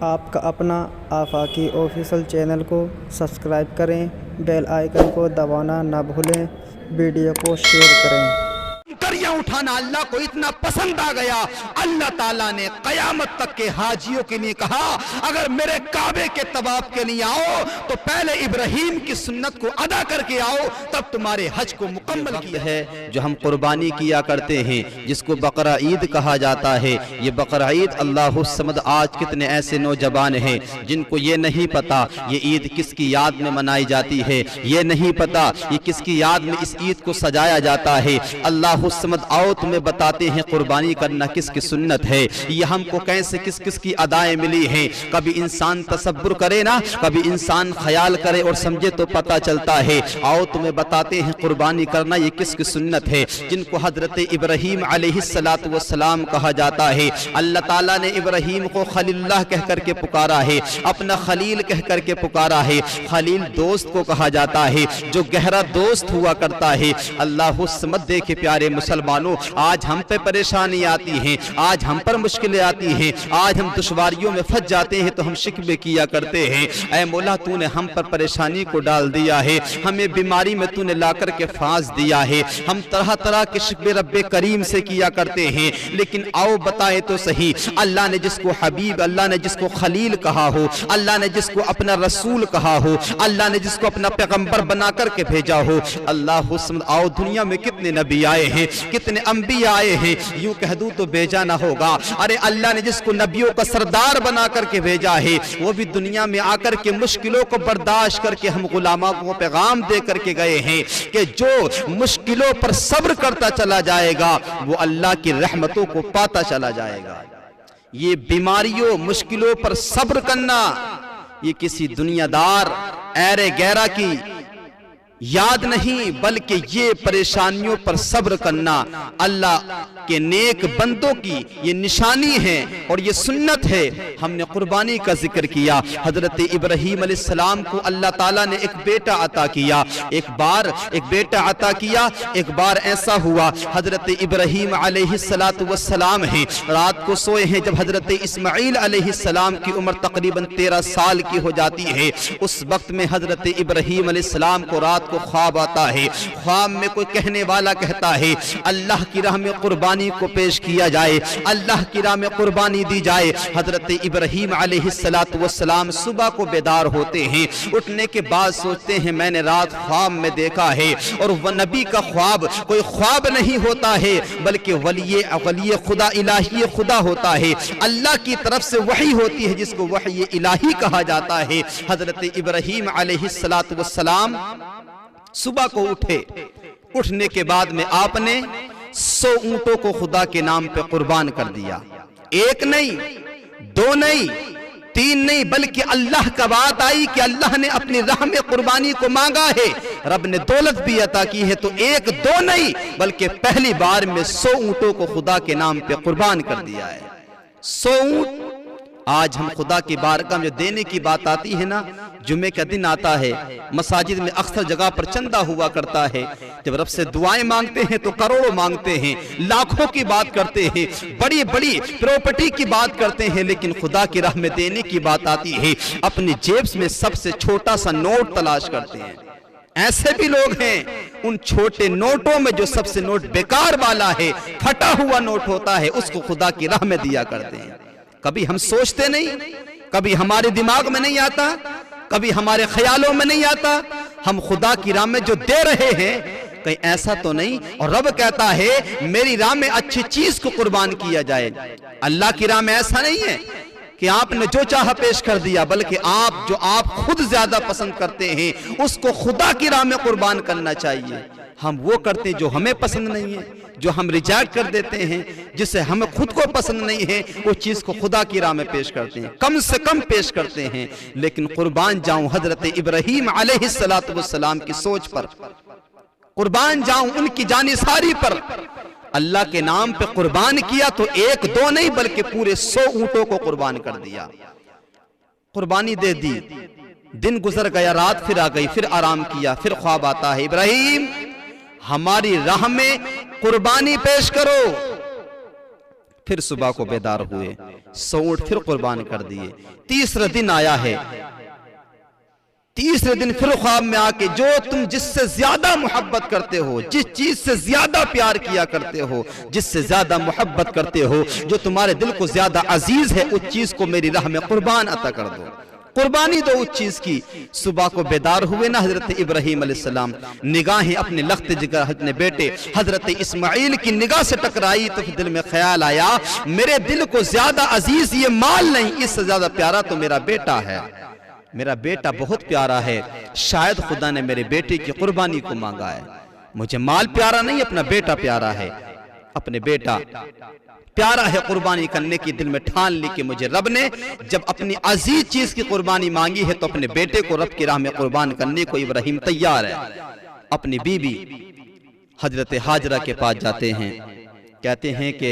आपका अपना आफाकी official channel को सब्सक्राइब करें, बेल आइकन को दबाना ना भूलें, वीडियो को शेयर करें। दरिया उठाना अल्लाह को इतना पसंद आ गया, अल्लाह ताला ने कयामत तक के हाजियों के लिए कहा, अगर मेरे काबे के तवाफ के लिए आओ तो पहले इब्राहिम की सुन्नत को अदा करके आओ, तब तुम्हारे हज को मुकम्मल किया है। जो हम कुर्बानी किया करते हैं, जिसको बकरा ईद कहा जाता है, ये बकरा ईद अल्लाहु समद। आज कितने ऐसे नौजवान हैं जिनको ये नहीं पता ये ईद किसकी याद में मनाई जाती है, ये नहीं पता ये किसकी याद में इस ईद को सजाया जाता है। अल्लाहु समद आओ तुम्हें बताते हैं कुर्बानी करना किसकी सुन्नत है, ये हमको कैसे किस किस की अदाएं मिली हैं। कभी इंसान तसब्बुर करे ना, कभी इंसान ख्याल करे और समझे तो पता चलता है। आओ तुम्हें बताते हैं कुर्बानी करना ये किसकी सुन्नत है, जिनको हजरत इब्राहीम अलैहिस्सलातु वस्सलाम कहा जाता है। अल्लाह ताला ने इब्राहीम को खलीलुल्लाह कह करके पुकारा है, अपना खलील कह करके पुकारा है। खलील दोस्त को कहा जाता है, जो गहरा दोस्त हुआ करता है। अल्लाह समद देखे प्यारे मुसलमानों, आज हम पे परेशानी आती है, आज हम पर मुश्किलें आती हैं, आज हम दुश्वारियों में फंस जाते हैं तो हम शिकवे किया करते हैं, ऐ मौला तूने हम पर परेशानी को डाल दिया है, हमें बीमारी में तूने ला करके फांस दिया है। हम तरह तरह के शिकवे रब्बे करीम से किया करते हैं, लेकिन आओ बताए तो सही, अल्लाह ने जिसको हबीब, अल्लाह ने जिसको खलील कहा हो, अल्लाह ने जिसको अपना रसूल कहा हो, अल्लाह ने जिसको अपना पैगंबर बना करके भेजा हो, अल्लाह आओ दुनिया में कितने नबी आए हैं, कितने अंबिया आए हैं, यूं कह दूं तो बेजा ना होगा। अरे अल्लाह ने जिसको नबियों का सरदार बना करके भेजा है, वो भी दुनिया में आकर के मुश्किलों को बर्दाश्त करके हम गुलामों को पैगाम दे करके गए हैं कि जो मुश्किलों पर सब्र करता चला जाएगा वो अल्लाह की रहमतों को पाता चला जाएगा। ये बीमारियों मुश्किलों पर सब्र करना ये किसी दुनियादार ऐरे गैरा की याद नहीं, बल्कि ये परेशानियों पर सब्र करना अल्लाह के नेक बंदों की ये निशानी है और ये सुन्नत है। हमने कुर्बानी का जिक्र किया, हजरत इब्राहीम अलैहिस्सलाम को अल्लाह ताला ने एक बेटा अता किया, एक बार एक बेटा अता किया। एक बार ऐसा हुआ, हजरत इब्राहीम अलैहिस्सलातु वस्सलाम है, रात को सोए हैं, जब हजरत इस्माईल अलैहिस्सलाम की उम्र तकरीबन 13 साल की हो जाती है, उस वक्त में हजरत इब्राहीम अलैहिस्सलाम को रात को ख्वाब आता है। ख्वाब में कोई कहने वाला कहता है अल्लाह की राह में कुर्बानी को पेश किया जाए, अल्लाह की राह में कुर्बानी दी जाए। हजरत इब्राहीम अलैहिस्सलातु वस्सलाम सुबह को बेदार होते हैं, उठने के बाद सोचते हैं मैंने रात ख्वाब में देखा है, और वह नबी का ख्वाब कोई ख्वाब नहीं होता है, बल्कि वली खुदा इलाही खुदा होता है, अल्लाह की तरफ से वही होती है जिसको वही इलाही कहा जाता है। हजरत इब्राहीम अलैहिस्सलातु वस्सलाम सुबह को उठे, उठने के बाद में आपने 100 ऊंटों को खुदा के नाम पे कुर्बान कर दिया। एक नहीं, दो नहीं, तीन नहीं, बल्कि अल्लाह का बात आई कि अल्लाह ने अपनी राह में कुर्बानी को मांगा है, रब ने दौलत भी अता की है, तो एक दो नहीं बल्कि पहली बार में 100 ऊंटों को खुदा के नाम पे कुर्बान कर दिया है। 100 ऊंट आज हम खुदा की बारगाह में देने की बात आती है ना, जुम्मे का दिन आता है, मसाजिद में अक्सर जगह पर चंदा हुआ करता है, जब रब से दुआएं मांगते हैं तो करोड़ों मांगते हैं, लाखों की बात करते हैं, बड़ी बड़ी प्रॉपर्टी की बात करते हैं, लेकिन खुदा की राह में देने की बात आती है, अपनी जेब में सबसे छोटा सा नोट तलाश करते हैं। ऐसे भी लोग हैं, उन छोटे नोटों में जो सबसे नोट बेकार वाला है, फटा हुआ नोट होता है, उसको खुदा की राह में दिया करते हैं। कभी हम सोचते नहीं, कभी हमारे दिमाग में नहीं आता, कभी हमारे ख्यालों में नहीं आता, हम खुदा की राह में जो दे रहे हैं कहीं ऐसा तो नहीं। और रब कहता है मेरी राह में अच्छी चीज को कुर्बान किया जाए। अल्लाह की राह में ऐसा नहीं है कि आपने जो चाहा पेश कर दिया, बल्कि आप जो आप खुद ज्यादा पसंद करते हैं उसको खुदा की राह में कुर्बान करना चाहिए। हम वो करते हैं जो हमें पसंद नहीं है, जो हम रिजेक्ट कर देते हैं, जिसे हमें खुद को पसंद नहीं है, वो चीज को खुदा की राह में पेश करते हैं, कम से कम पेश करते हैं। लेकिन कुर्बान जाऊं हजरत इब्राहीम अलैहिस्सलातु वस्सलाम की सोच पर, कुर्बान जाऊं उनकी जानिसारी पर, अल्लाह के नाम पे कुर्बान किया तो एक दो नहीं बल्कि पूरे 100 ऊंटों को कुर्बान कर दिया, कुर्बानी दे दी। दिन गुजर गया, रात फिर आ गई, फिर आराम किया, फिर ख्वाब आता है इब्राहीम हमारी राह में कुर्बानी पेश करो। फिर सुबह को बेदार हुए, 100 ऊंट फिर कुर्बान कर दिए। तीसरा दिन आया है, तीसरे दिन फिर ख्वाब में आके जो तुम जिससे ज्यादा मोहब्बत करते हो, जिस चीज से ज्यादा प्यार किया करते हो, जिससे ज्यादा मोहब्बत करते हो, जो तुम्हारे दिल को ज्यादा अजीज है, उस चीज को मेरी राह में कुर्बान अता कर दो, कुर्बानी दो उस चीज की। सुबह को बेदार हुए ना हजरत इब्राहीम अलैहिस्सलाम, निगाहें अपने लख्त जिगर अपने बेटे हजरत इस्माइल की निगाह से टकराई तो दिल में ख्याल आया, मेरे दिल को ज्यादा अजीज ये माल नहीं, इससे ज्यादा प्यारा तो मेरा बेटा है, मेरा बेटा बहुत प्यारा है, शायद खुदा ने मेरे बेटे की कुर्बानी को मांगा है। मुझे माल प्यारा नहीं, अपना बेटा प्यारा है, अपने बेटा प्यारा है, कुर्बानी करने की दिल में ठान ली कि मुझे रब ने जब अपनी अजीज चीज की कुर्बानी मांगी है तो अपने बेटे को रब की राह में कुर्बान करने को इब्राहिम तैयार है। अपनी बीबी हजरत हाजरा के पास जाते हैं, कहते हैं कि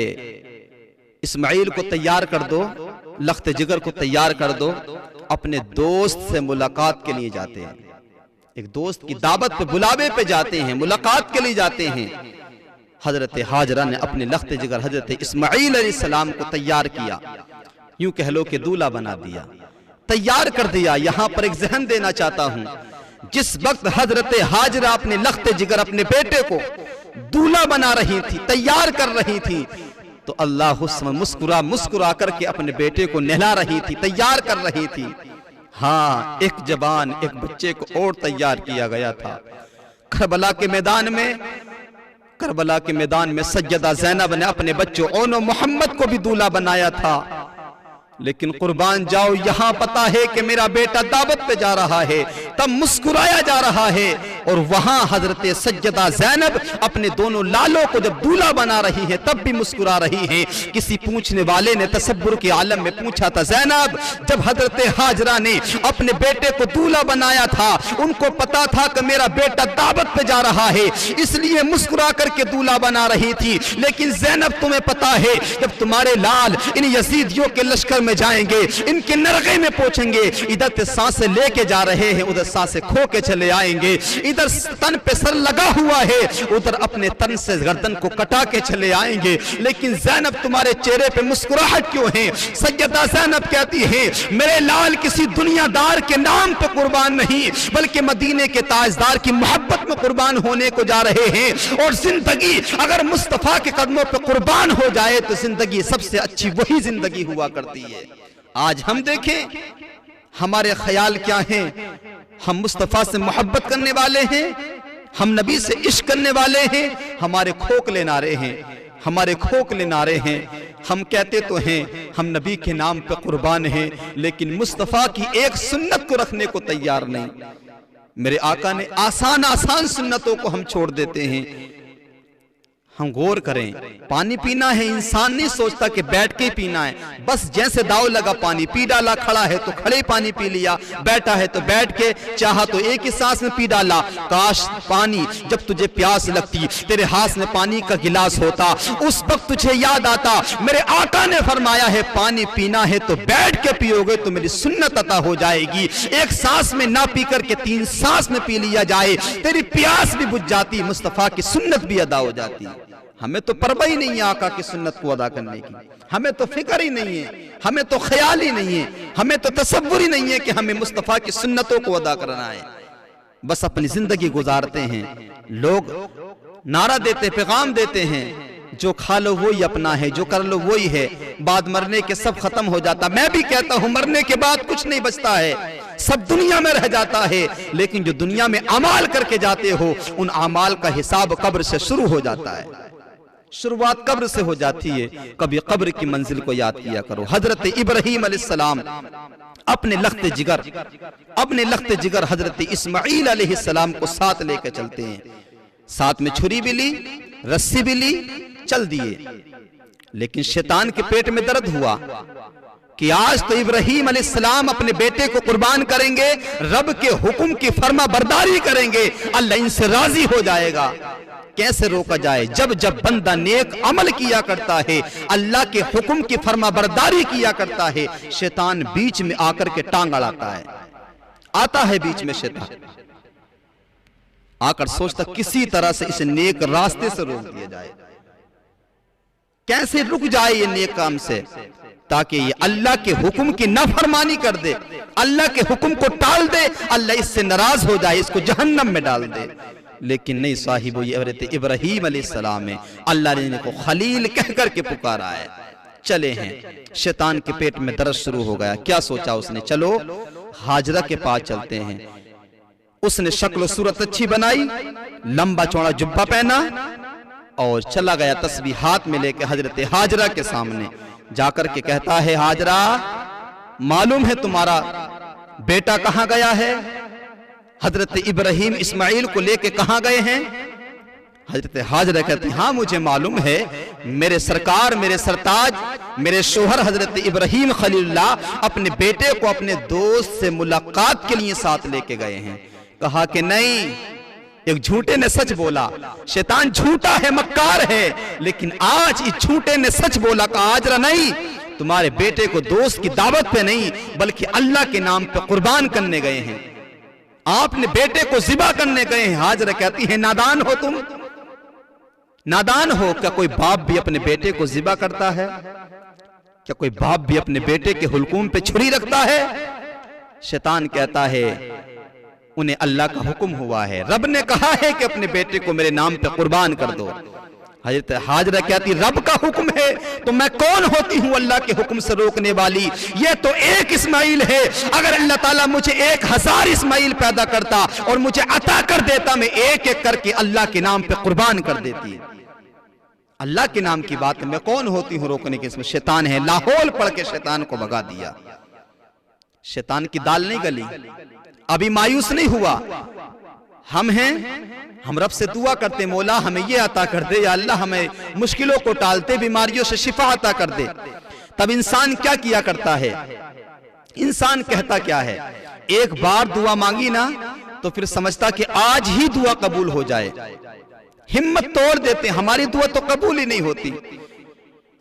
इस्माइल को तैयार कर दो, लख्त जिगर को तैयार कर दो, अपने दोस्त से मुलाकात के लिए जाते हैं, एक दोस्त की दावत पे बुलावे पे जाते हैं, मुलाकात के लिए जाते हैं। हजरत हाजरा ने अपने लख्त जिगर हजरत इस्माइल अलैहिस्सलाम को तैयार किया, यूं कह लो कि दूल्हा बना दिया, तैयार कर दिया। यहां पर एक जहन देना चाहता हूं, जिस वक्त हजरत हाजरा अपने लख्त जिगर अपने बेटे को दूल्हा बना रही थी, तैयार कर रही थी, तो अल्लाह उस समय मुस्कुरा मुस्कुरा करके अपने बेटे को नहला रही थी, तैयार कर रही थी। हाँ, एक जवान एक बच्चे को और तैयार किया गया था। करबला के मैदान में, करबला के मैदान में सज्जदा ज़ैनब ने अपने बच्चों ओनो मोहम्मद को भी दूल्हा बनाया था, लेकिन कुर्बान जाओ, यहां पता है कि मेरा बेटा दावत पे जा रहा है, तब मुस्कुराया जा रहा है। और वहां हजरत सज्जदा ज़ैनब अपने दोनों लालों को जब दूल्हा बना रही है तब भी मुस्कुरा रही है। किसी पूछने वाले ने तसब्बुर के आलम में पूछा था, ज़ैनब जब हजरत हाजरा ने अपने बेटे को दूल्हा बनाया था, उनको पता था कि मेरा बेटा दावत पे जा रहा है, इसलिए मुस्कुरा करके दूल्हा बना रही थी, लेकिन ज़ैनब तुम्हें पता है जब तुम्हारे लाल इन यजीदियों के लश्कर में जाएंगे, इनके नरगे में पहुंचेंगे, इधर से सांसें लेके जा रहे हैं, उधर सांसें खो के चले आएंगे, इधर तन पे सर लगा हुआ है, उधर अपने तन से गर्दन को कटा के चले आएंगे, लेकिन ज़ैनब तुम्हारे चेहरे पे मुस्कुराहट क्यों है? सैयदा ज़ैनब कहती है, मेरे लाल किसी दुनियादार के नाम पे कुर्बान नहीं, बल्कि मदीने के ताजदार की मोहब्बत में कुर्बान होने को जा रहे हैं। और जिंदगी अगर मुस्तफा के कदमों पे कुर्बान हो जाए तो जिंदगी सबसे अच्छी वही जिंदगी हुआ करती है। आज हम देखें हमारे ख्याल क्या हैं, हम मुस्तफा से मोहब्बत करने वाले हैं, हम नबी से इश्क करने वाले हैं, हमारे खोखले नारे हैं, हमारे खोखले नारे हैं। हम कहते तो हैं हम नबी के नाम पे कुर्बान हैं, लेकिन मुस्तफा की एक सुन्नत को रखने को तैयार नहीं। मेरे आका ने आसान आसान सुन्नतों को हम छोड़ देते हैं। हम गौर करें, पानी पीना है, इंसान नहीं सोचता कि बैठ के पीना है, बस जैसे दाव लगा पानी पी डाला, खड़ा है तो खड़े पानी पी लिया, बैठा है तो बैठ के, चाहा तो एक ही सांस में पी डाला। काश पानी जब तुझे प्यास लगती तेरे हाथ में पानी का गिलास होता, उस वक्त तुझे याद आता मेरे आका ने फरमाया है पानी पीना है तो बैठ के पियोगे तो मेरी सुन्नत अता हो जाएगी। एक सांस में ना पी करके 3 सांस में पी लिया जाए, तेरी प्यास भी बुझ जाती, मुस्तफा की सुन्नत भी अदा हो जाती। हमें तो परवाह ही नहीं है आका की सुन्नत को अदा करने की, हमें तो फिक्र ही नहीं है, हमें तो ख्याल ही नहीं है, हमें तो तसव्वुर ही नहीं है कि हमें मुस्तफा की सुन्नतों को अदा करना है। बस अपनी जिंदगी गुजारते हैं। लोग नारा देते, पैगाम देते हैं, जो खा लो वही अपना है, जो कर लो वही है, बाद मरने के सब खत्म हो जाता। मैं भी कहता हूं मरने के बाद कुछ नहीं बचता है, सब दुनिया में रह जाता है, लेकिन जो दुनिया में अमाल करके जाते हो उन अमाल का हिसाब कब्र से शुरू हो जाता है। शुरुआत कब्र से हो जाती है। कभी कब्र की मंजिल को याद किया करो। हजरत इब्राहीम अलैहिस्सलाम अपने लख्त जिगर हजरत इस्माइल अलैहिस्सलाम को साथ लेकर चलते हैं। साथ में छुरी भी ली, रस्सी भी ली, चल दिए। लेकिन शैतान के पेट में दर्द हुआ कि आज तो इब्राहीम अलैहिस्सलाम अपने बेटे को कुर्बान करेंगे, रब के हुक्म की फर्मा बरदारी करेंगे, अल्लाह इनसे राजी हो जाएगा। कैसे रोका जाए? जब जब बंदा नेक अमल किया करता है, अल्लाह के हुक्म की फर्मा बरदारी किया करता है, शैतान बीच में आकर के टांग अड़ाता है। आता है बीच में शैतान, आकर सोचता किसी तरह से इसे नेक रास्ते से रोक दिया जाए। कैसे रुक जाए ये नेक काम से, ताकि ये अल्लाह के हुक्म की नाफरमानी कर दे, अल्लाह के हुक्म को टाल दे, अल्लाह इससे नाराज हो जाए, इसको जहन्नम में डाल दे। लेकिन नहीं साहिब, ये हज़रत इब्राहीम अलैहिस्सलाम है, अल्लाह ने इनको खलील कह करके पुकारा है। चले हैं, शैतान के पेट में दर्द शुरू हो गया। क्या सोचा उसने, चलो हाजरा के पास चलते हैं। उसने शक्ल सूरत अच्छी बनाई, लंबा चौड़ा जुब्बा पहना और चला गया तस्बीह हाथ में लेके हजरत हाजरा के सामने जाकर के कहता है, हाजरा मालूम है तुम्हारा बेटा कहां गया है? हजरत इब्राहीम इस्माइल को लेके कहां गए हैं? हजरत हाजरा कहती, हाँ मुझे मालूम है, मेरे सरकार, मेरे सरताज, मेरे शोहर हजरत इब्राहीम खलीलुल्लाह अपने बेटे को अपने दोस्त से मुलाकात के लिए साथ लेके गए हैं। कहा कि नहीं, एक झूठे ने सच बोला। शैतान झूठा है, मक्कार है, लेकिन आज इस झूठे ने सच बोला। कहा हाजरा नहीं, तुम्हारे बेटे को दोस्त की दावत पे नहीं बल्कि अल्लाह के नाम पे कुर्बान करने गए हैं, आपने बेटे को ज़िबा करने गए हैं। हाजरा कहती है, नादान हो तुम, नादान हो। क्या कोई बाप भी अपने बेटे को ज़िबा करता है? क्या कोई बाप भी अपने बेटे के हुल्कूम पे छुरी रखता है? शैतान कहता है, उन्हें अल्लाह का हुक्म हुआ है, रब ने कहा है कि अपने बेटे को मेरे नाम पे कुर्बान कर दो। हजरत हाजरा कहती, रब का हुक्म है तो मैं कौन होती हूँ अल्लाह के हुक्म से रोकने वाली? ये तो एक इस्माइल है, अगर अल्लाह ताला मुझे 1000 इस्माइल पैदा करता और मुझे अता कर देता, मैं एक एक करके अल्लाह के नाम पे कुर्बान कर देती। अल्लाह के नाम की बात मैं कौन होती हूँ रोकने के? इसमें शैतान है, लाहौल पढ़ के शैतान को भगा दिया। शैतान की दाल नहीं गली, अभी मायूस नहीं हुआ। हम हैं, हम रब से दुआ करते, मौला हमें ये अता कर दे, या अल्लाह हमें मुश्किलों को टालते, बीमारियों से शिफा अता कर दे। तब इंसान क्या किया करता है? इंसान कहता क्या है, एक बार दुआ मांगी ना तो फिर समझता कि आज ही दुआ कबूल हो जाए, हिम्मत तोड़ देते, हमारी दुआ तो कबूल ही नहीं होती।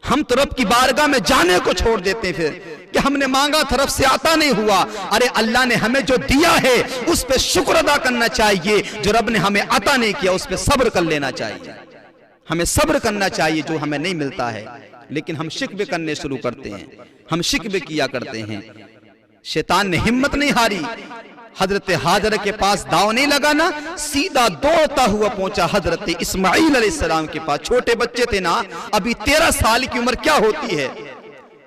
हम तो रब की बारगाह में जाने को छोड़ देते हैं फिर कि हमने मांगा था, रब से आता नहीं हुआ। अरे अल्लाह ने हमें जो दिया है उस पे शुक्र अदा करना चाहिए, जो रब ने हमें अता नहीं किया उस पे सब्र कर लेना चाहिए। हमें सब्र करना चाहिए जो हमें नहीं मिलता है, लेकिन हम शिकवे करने शुरू करते हैं, हम शिकवे किया करते हैं। शैतान ने हिम्मत नहीं हारी, हजरत हाजरा के पास दाव नहीं लगाना, सीधा दौड़ता हुआ पहुंचा हजरत इस्माइल अलैहिस्सलाम के पास। छोटे बच्चे थे ना, अभी 13 साल की उम्र क्या होती है।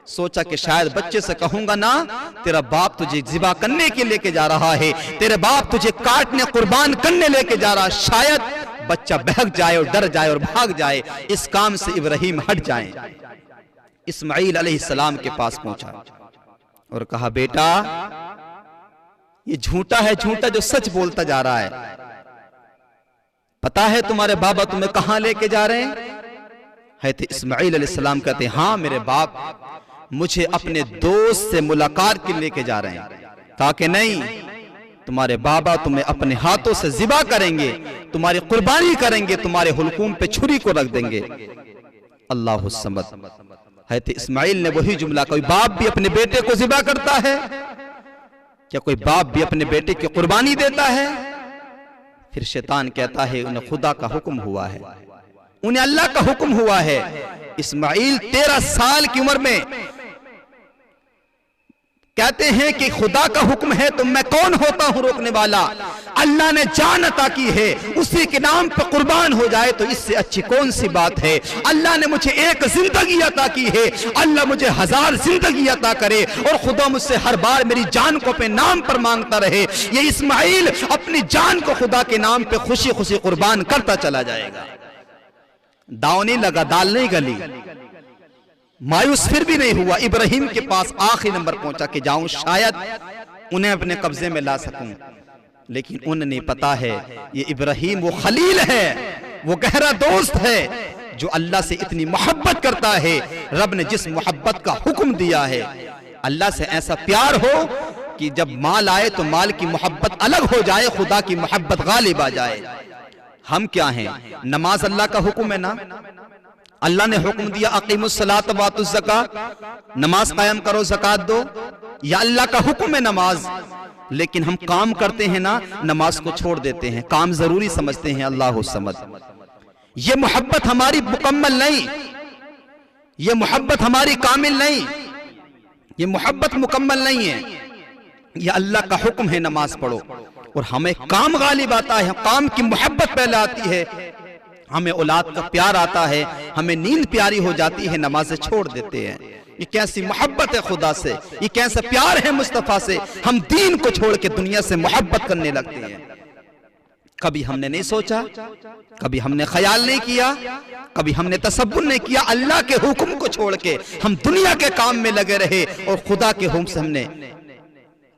सोचा कि शायद बच्चे से कहूंगा ना, तेरा बाप तुझे ज़िबा करने के लेके जा रहा है, तेरे बाप तुझे काटने कुर्बान करने लेके जा रहा, शायद बच्चा बहक जाए और डर जाए और भाग जाए, इस काम से इब्राहीम हट जाए। इस्माइल अलैहिस्सलाम के पास पहुंचा और कहा, बेटा ये झूठा है, झूठा जो सच बोलता जा रहा है। पता है तुम्हारे बाबा तुम्हें कहां लेके जा रहे हैं? है तो इस्माइल अलैहिस्सलाम कहते हैं, हाँ मेरे बाप मुझे अपने दोस्त से मुलाकात के लेके जा रहे हैं। कहा कि नहीं, तुम्हारे बाबा तुम्हें अपने हाथों से ज़िबा करेंगे, तुम्हारी कुर्बानी करेंगे, तुम्हारे हुल्कूम पे छुरी को रख देंगे। अल्लाहु समद। है तो इस्माइल ने वही जुमला, कोई बाप भी अपने बेटे को ज़िबा करता है? क्या कोई बाप भी अपने बेटे की कुर्बानी देता है? फिर शैतान कहता है, उन्हें खुदा का हुक्म हुआ है, उन्हें अल्लाह का हुक्म हुआ है। इस्माइल 13 साल की उम्र में कहते हैं कि खुदा का हुक्म है तो मैं कौन होता हूं रोकने वाला? अल्लाह ने जान अता की है, उसी के नाम पर कुर्बान हो जाए तो इससे अच्छी कौन सी बात है? अल्लाह ने मुझे एक जिंदगी अता की है, अल्लाह मुझे 1000 जिंदगी अता करे और खुदा मुझसे हर बार मेरी जान को अपने नाम पर मांगता रहे। ये इस्माइल अपनी जान को खुदा के नाम पे खुशी खुशी कुर्बान करता चला जाएगा। दाव नहीं लगा, दाल नहीं गली, मायूस फिर भी नहीं हुआ। इब्राहीम के पास आखिरी नंबर पहुंचा कि जाऊं, शायद उन्हें अपने कब्जे में ला सकूं, लेकिन उन्हें नहीं पता है ये इब्राहीम वो खलील है, वो गहरा दोस्त है जो अल्लाह से इतनी मोहब्बत करता है। रब ने जिस मोहब्बत का हुक्म दिया है, अल्लाह से ऐसा प्यार हो कि जब माल आए तो माल की मोहब्बत अलग हो जाए, खुदा की मोहब्बत गालिब आ जाए। हम क्या हैं? नमाज अल्लाह का हुक्म है ना, अल्लाह ने हुक्म दिया अकीमुस्सलात व आतुज़ ज़कात, नमाज कायम करो, ज़कात दो, या अल्लाह का हुक्म है नमाज। लेकिन हम काम करते हैं ना, नमाज को छोड़ देते हैं, काम जरूरी समझते हैं। अल्लाह समद। ये मोहब्बत हमारी मुकम्मल नहीं, ये मोहब्बत हमारी कामिल नहीं, ये मोहब्बत मुकम्मल नहीं है। ये अल्लाह का हुक्म है नमाज पढ़ो, और हमें काम गालिब आता है, काम की मोहब्बत पहले आती है, हमें औलाद का प्यार आता है, हमें नींद प्यारी हो जाती है, नमाज़ें छोड़ देते हैं। ये कैसी मोहब्बत है खुदा से, ये कैसा प्यार है मुस्तफ़ा से, हम दीन को छोड़ के दुनिया से मोहब्बत करने लगते हैं। कभी हमने नहीं सोचा, कभी हमने ख्याल नहीं किया, कभी हमने तसव्वुर नहीं किया, अल्लाह के हुक्म को छोड़ के हम दुनिया के काम में लगे रहे और खुदा के हुक्म से हमने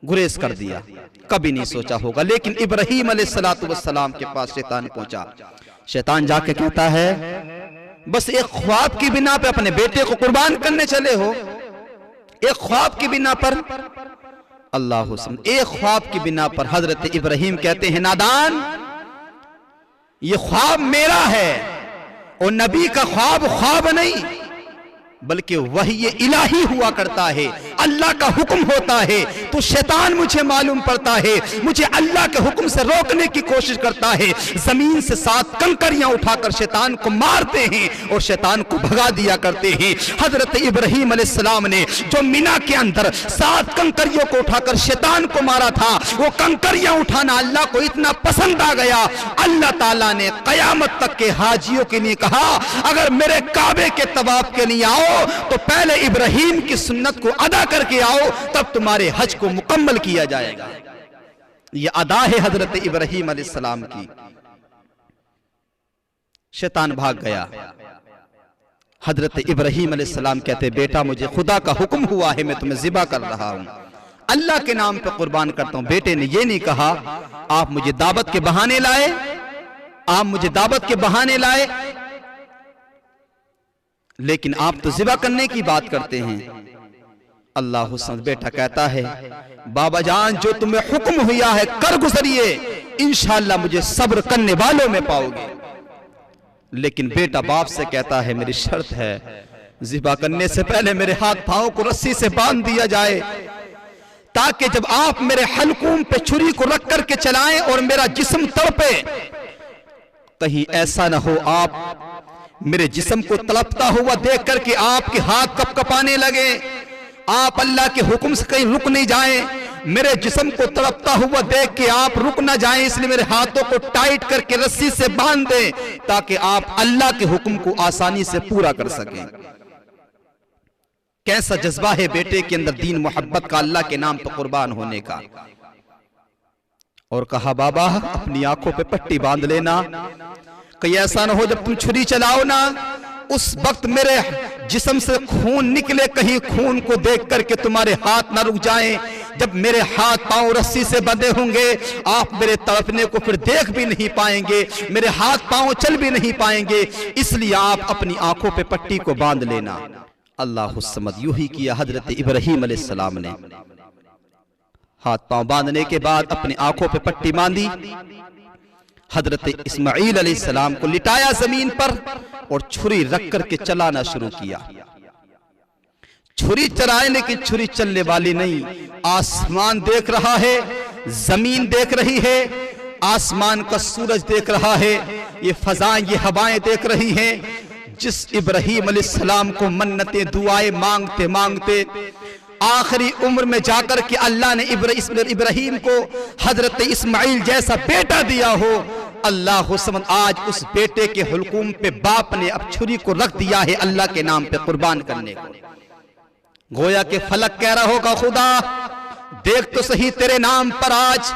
गुरेज कर दिया। कभी नहीं सोचा होगा। लेकिन इब्राहीम अलैहिस्सलातु वस्सलाम के पास शैतान पहुंचा। शैतान जाके कहता है, बस एक ख्वाब की बिना पे अपने बेटे को कुर्बान करने चले हो, एक ख्वाब की बिना पर। अल्लाह हुस्न, एक ख्वाब की बिना पर हजरत इब्राहीम कहते हैं, नादान, ये ख्वाब मेरा है, और नबी का ख्वाब ख्वाब नहीं बल्कि वही इलाही हुआ करता है, अल्लाह का हुक्म होता है। तो शैतान मुझे मालूम पड़ता है, मुझे अल्लाह के हुक्म से रोकने की कोशिश करता है। जमीन से 7 कंकरियां उठाकर शैतान को मारते हैं और शैतान को भगा दिया करते हैं। हजरत इब्राहीम अलैहिस्सलाम ने जो मिना के अंदर 7 कंकरियों को उठाकर शैतान को मारा था, वो कंकरियां उठाना अल्लाह को इतना पसंद आ गया, अल्लाह ताला ने कयामत तक के हाजियों के लिए कहा, अगर मेरे काबे के तवाफ के लिए आओ तो पहले इब्राहीम की सुन्नत को अदा करके आओ, तब तुम्हारे हज को मुकम्मल किया जाएगा। यह अदा है हजरत इब्राहीम अलैहिस्सलाम की। शैतान भाग गया। हजरत इब्राहीम अलैहिस्सलाम कहते, बेटा मुझे खुदा का हुक्म हुआ है, मैं तुम्हें ज़िबा कर रहा हूं, अल्लाह के नाम पे कुर्बान करता हूं। बेटे ने यह नहीं कहा आप मुझे दावत के बहाने लाए, आप मुझे दावत के बहाने लाए, लेकिन आप तो ज़िबा करने की बात करते हैं। अल्लाह हुस्न, बेटा कहता है, बाबा जान जो तुम्हें हुक्म हुआ है कर गुजरिए, इंशाअल्लाह मुझे सब्र करने वालों में पाओगे। लेकिन बेटा बाप से कहता है, मेरी शर्त है, ज़िबा करने से पहले मेरे हाथ पांव को रस्सी से बांध दिया जाए, ताकि जब आप मेरे हलकूम पे छुरी को रख करके चलाएं और मेरा जिस्म तड़पे, कहीं ऐसा ना हो आप मेरे जिस्म को तड़पता हुआ देख करके आपके हाथ कपकपाने लगे, आप अल्लाह के हुक्म से कहीं रुक नहीं जाएं, मेरे जिस्म को तड़पता हुआ देख के आप रुक ना जाएं, इसलिए मेरे हाथों को टाइट करके रस्सी से बांध दें, ताकि आप अल्लाह के हुक्म को आसानी से पूरा कर सकें। कैसा जज्बा है बेटे के अंदर दीन मोहब्बत का, अल्लाह के नाम पर कुर्बान होने का। और कहा, बाबा अपनी आंखों पे पट्टी बांध लेना, कहीं ऐसा ना हो जब तुम छुरी चलाओ ना, उस वक्त मेरे जिस्म से खून निकले, कहीं खून को देख करके तुम्हारे हाथ ना रुक जाएं। जब मेरे हाथ पांव रस्सी से बंधे होंगे, आप मेरे तड़पने को फिर देख भी नहीं पाएंगे, मेरे हाथ पांव चल भी नहीं पाएंगे, इसलिए आप अपनी आंखों पे पट्टी को बांध लेना। अल्लाह समद, यूं ही किया हजरत इब्राहीम अलैहिस्सलाम ने। हाथ पांव बांधने के बाद अपनी आंखों पे पट्टी बांधी, हजरत इस्माईल अलैहिस्सलाम को लिटाया जमीन पर और छुरी रख करके चलाना शुरू किया। छुरी चलाए, लेकिन छुरी चलने वाली नहीं। आसमान देख रहा है, जमीन देख रही है, आसमान का सूरज देख रहा है, ये फजाएं, ये हवाएं देख रही हैं। जिस इब्राहीम अलैहिस्सलाम को मन्नतें दुआएं मांगते मांगते आखिरी उम्र में जाकर के अल्लाह ने इब्राहीम को हजरत इस्माईल जैसा बेटा दिया हो, अल्लाह समद आज उस बेटे के हुक्म पे बाप ने अब छुरी को रख दिया है अल्लाह के नाम पे कुर्बान करने को। गोया के फलक कह रहा होगा, खुदा देख तो सही, तेरे नाम पर आज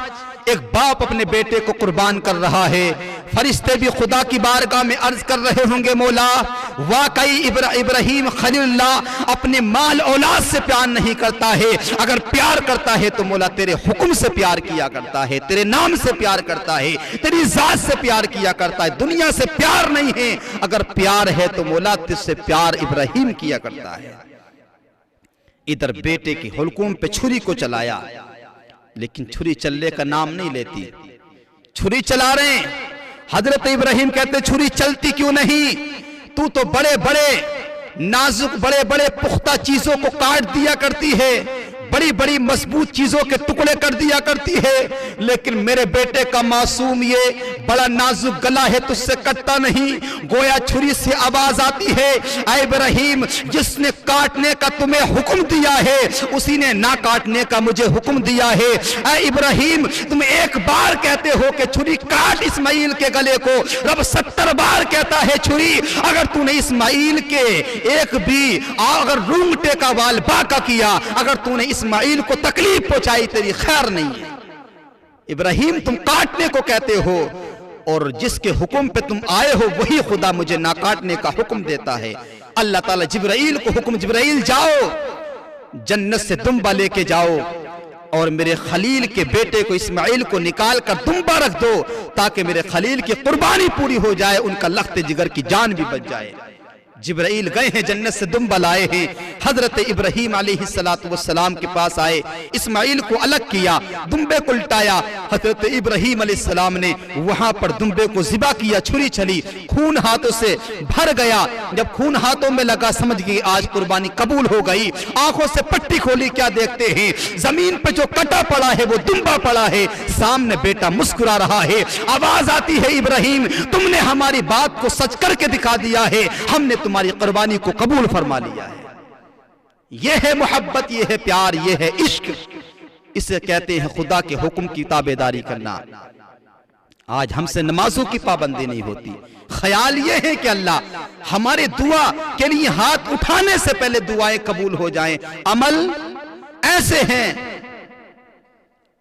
एक बाप अपने बेटे को कुर्बान कर रहा है। फरिश्ते भी खुदा की बारगाह में अर्ज कर रहे होंगे, मौला वाकई इब्राहीम खलीलुल्लाह अपने माल औलाद से प्यार नहीं करता है, अगर प्यार करता है तो मौला तेरे हुक्म से प्यार किया करता है, तेरे नाम से प्यार करता है, तेरी जात से प्यार किया करता है, दुनिया से प्यार नहीं है। अगर प्यार है तो मौला तुझसे प्यार इब्राहीम किया करता है। इधर बेटे के हुक्म पे छुरी को चलाया, लेकिन छुरी चलने का नाम नहीं लेती। छुरी चला रहे हैं, हजरत इब्राहीम कहते छुरी चलती क्यों नहीं, तू तो बड़े बड़े नाजुक बड़े बड़े पुख्ता चीजों को काट दिया करती है, बड़ी बड़ी मजबूत चीजों के टुकड़े कर दिया करती है, लेकिन मेरे बेटे का मासूम ये बड़ा नाजुक गला है तुझसे कटता नहीं, गोया छुरी से आवाज आती है। ऐ इब्राहिम, जिसने काटने का तुम्हें हुक्म दिया है उसी ने ना काटने का मुझे हुक्म दिया है। ऐ इब्राहिम, तुम एक बार कहते हो कि छुरी काट इस्माइल के गले को, रब 70 बार कहता है छुरी। अगर तूने इस्माइल के एक भी अगर रूंगटे का वाल बाका किया, अगर तूने इस्माइल को तकलीफ पहुंचाई, तेरी खैर नहीं है। इब्राहिम, तुम काटने को कहते हो और जिसके हुक्म पे तुम आए हो वही खुदा मुझे ना काटने का हुक्म देता है। अल्लाह ताला जिब्राइल को हुक्म, जिब्राइल जाओ जन्नत से दुम्बा लेके जाओ और मेरे खलील के बेटे को इस्माइल को निकाल कर दुम्बा रख दो ताकि मेरे खलील की कुर्बानी पूरी हो जाए, उनका लख्त जिगर की जान भी बच जाए। जिब्राइल गए हैं, जन्नत से दुम्बा लाए हैं, हजरत इब्राहीम अलैहिस्सलातु वस्सलाम के पास आए, इस्माइल को अलग किया, दुम्बे को उल्टाया। हजरत इब्राहीम अलैहिस्सलाम ने वहां पर दुम्बे को ज़िबा किया, छुरी चली, खून हाथों से भर गया। जब खून हाथों में लगा समझ गई आज कुर्बानी कबूल हो गई। आंखों से पट्टी खोली, क्या देखते हैं? जमीन पे जो कटा पड़ा है वो दुम्बा पड़ा है, सामने बेटा मुस्कुरा रहा है। आवाज आती है, इब्राहीम तुमने हमारी बात को सच करके दिखा दिया है, हमने तुम्हारी कुर्बानी को कबूल फरमा लिया है। यह है मोहब्बत, यह है प्यार, यह है इश्क। इसे कहते हैं खुदा के हुक्म की ताबेदारी करना। आज हमसे नमाजों की पाबंदी नहीं होती। ख्याल यह है कि अल्लाह हमारे दुआ के लिए हाथ उठाने से पहले दुआएं कबूल हो जाएं। अमल ऐसे हैं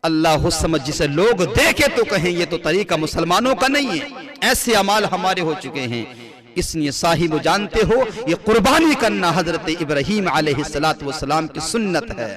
अल्लाह समझ, जिसे लोग देखे तो कहें ये तो तरीका मुसलमानों का नहीं है। ऐसे अमाल हमारे हो चुके हैं। इसलिए साहिब जानते हो, ये कुर्बानी करना हजरत इब्राहीम अलैहिस्सलातु वस्सलाम की सुन्नत है।